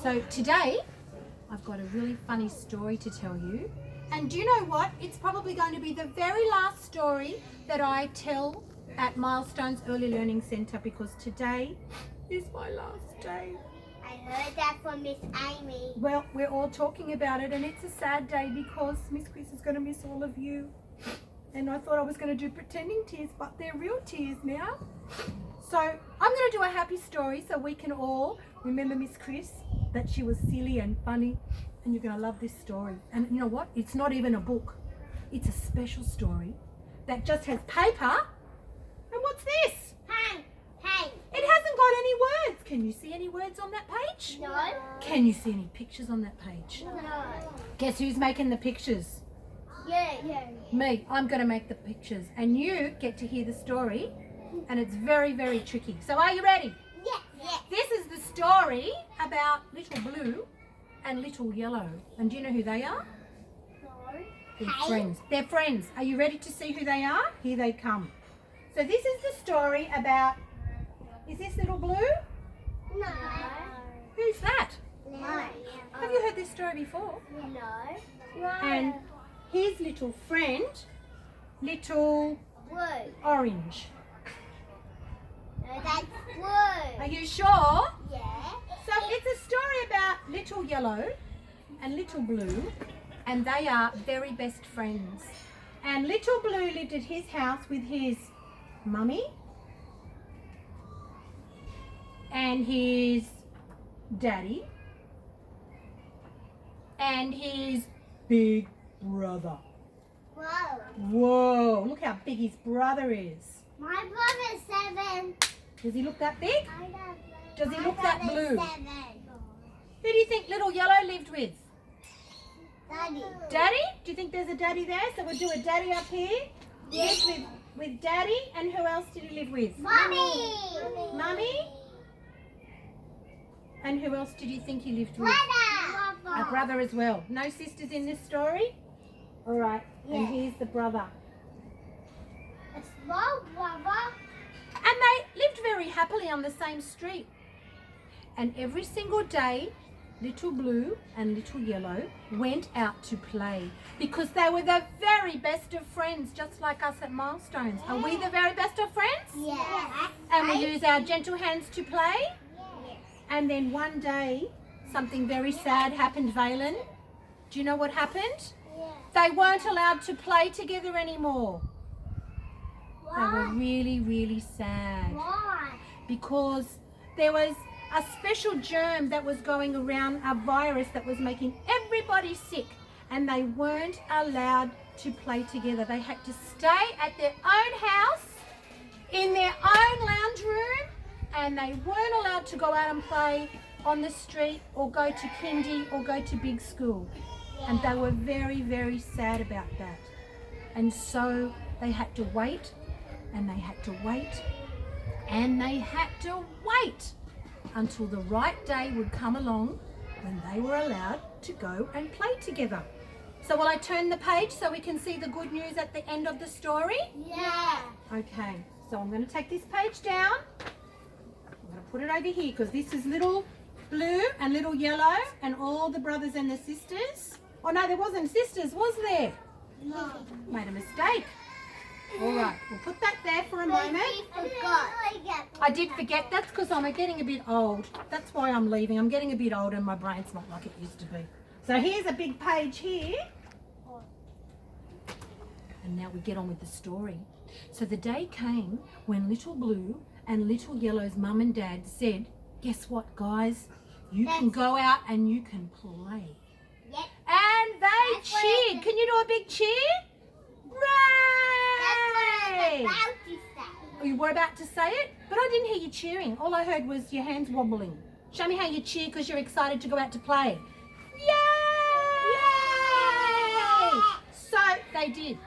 So today, I've got a really funny story to tell you. And do you know what? It's probably going to be the very last story that I tell at Milestones Early Learning Centre, because today is my last day. I heard that from Miss Amy. Well, we're all talking about it, and it's a sad day because Miss Chris is going to miss all of you. And I thought I was going to do pretending tears, but they're real tears now. So I'm going to do a happy story so we can all remember Miss Chris, that she was silly and funny, and you're going to love this story. And you know what? It's not even a book. It's a special story that just has paper. And what's this? Paint. It hasn't got any words. Can you see any words on that page? No. Can you see any pictures on that page? No. Guess who's making the pictures? Yeah. Me. I'm going to make the pictures, and you get to hear the story, and it's very, very tricky. So are you ready? Yeah. This is the story about Little Blue and Little Yellow. And do you know who they are? No. They're Hey. friends. They're friends. Are you ready to see who they are? Here they come. So this is the story about, is this Little Blue? No. Who's that? No. Have you heard this story before? No. And his little friend, Little Blue. Orange. No, that's blue. Are you sure? Yeah. So it's a story about Little Yellow and Little Blue, and they are very best friends. And Little Blue lived at his house with his mummy and his daddy and his big brother. Whoa. Whoa, look how big his brother is. My brother's 7. Does he look that big? Does he My look that brother's blue? 7. Who do you think Little Yellow lived with? Daddy. Daddy? Do you think there's a daddy there? So we'll do a daddy up here. Yes. Lived with daddy, and who else did he live with? Mommy. Mummy? And who else did you think he lived with? Brother. A brother as well. No sisters in this story? All right, and Yeah. here's the brother. A small brother. And they lived very happily on the same street. And every single day, Little Blue and Little Yellow went out to play because they were the very best of friends, just like us at Milestones. Are we the very best of friends? Yeah. And we use our gentle hands to play. And then one day, something very sad happened, Valen. Do you know what happened? They weren't allowed to play together anymore. They were really, really sad Why? because there was a special germ that was going around, a virus that was making everybody sick, and they weren't allowed to play together. They had to stay at their own house, in their own lounge room, and they weren't allowed to go out and play on the street or go to kindy or go to big school. And they were very, very sad about that. And so they had to wait, and they had to wait, and they had to wait until the right day would come along when they were allowed to go and play together. So will I turn the page so we can see the good news at the end of the story? Yeah. Okay, so I'm going to take this page down. I'm going to put it over here because this is Little Blue and Little Yellow and all the brothers and the sisters. Oh no, there wasn't sisters, was there? No. Made a mistake. All right, we'll put that there for a moment. Forgot. I did forget. That's because I'm getting a bit old. That's why I'm leaving. I'm getting a bit old and my brain's not like it used to be. So here's a big page here. And now we get on with the story. So the day came when Little Blue and Little Yellow's mum and dad said, guess what, guys? You can go out and you can play. Yep. And they That's what cheered. I- Can you do a big cheer? Hooray! About to say. You were about to say it, but I didn't hear you cheering. All I heard was your hands wobbling. Show me how you cheer because you're excited to go out to play. Yay! Yay! So they did.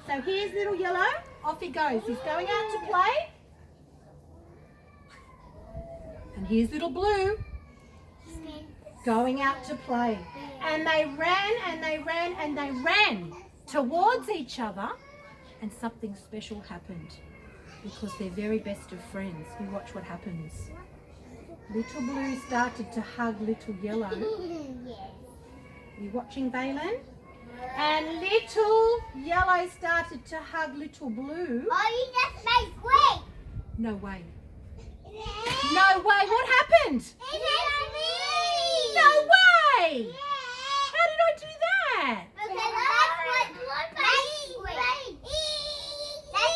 So here's Little Yellow. Off he goes. He's going out to play. And here's Little Blue going out to play. And they ran and they ran and they ran towards each other, and something special happened because they're very best of friends. You watch what happens. Little blue started to hug little yellow. Yes. You watching, Valen? And little yellow started to hug little blue. Oh, you just made green. No way. No way. What happened? No way. How did I do that? Because that's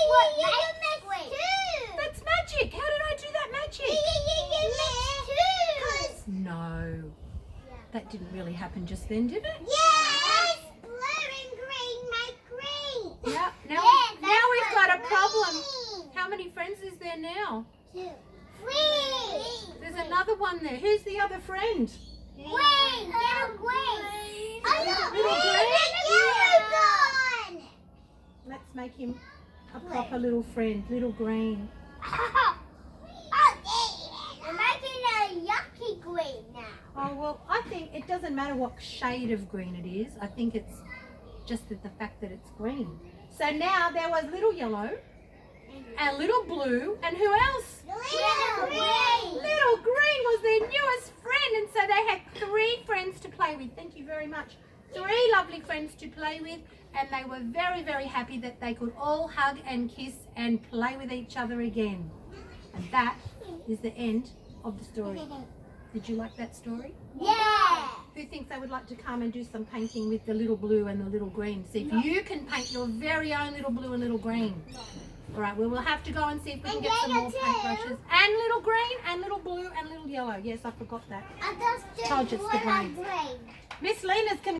what makes green. That's magic. How did I do that magic? No. That didn't really happen just then, did it? Yes! Blue and green make green. Yeah. Now, Yes, now that's we've what got a problem. green. How many friends is there now? 2. 3. There's another one there. Who's the other friend? Green. Little green. Little green. Let's make him a proper little friend. Little green. We're making a yucky green now. Oh, well, I think it doesn't matter what shade of green it is. I think it's just the fact that it's green. So now there was little yellow and little blue, and who else? Little green. Little green was their newest friend, and so they had 3 friends to play with. Thank you very much. 3 lovely friends to play with, and they were very, very happy that they could all hug and kiss and play with each other again. And that is the end of the story. Did you like that story? Yeah. Who thinks they would like to come and do some painting with the little blue and the little green? See if you can paint your very own little blue and little green. All right, well, we'll have to go and see if we can get some more paintbrushes. And little green and little blue and little yellow. Yes, I forgot that. I just Told you it's the green. green. Miss Lena's going to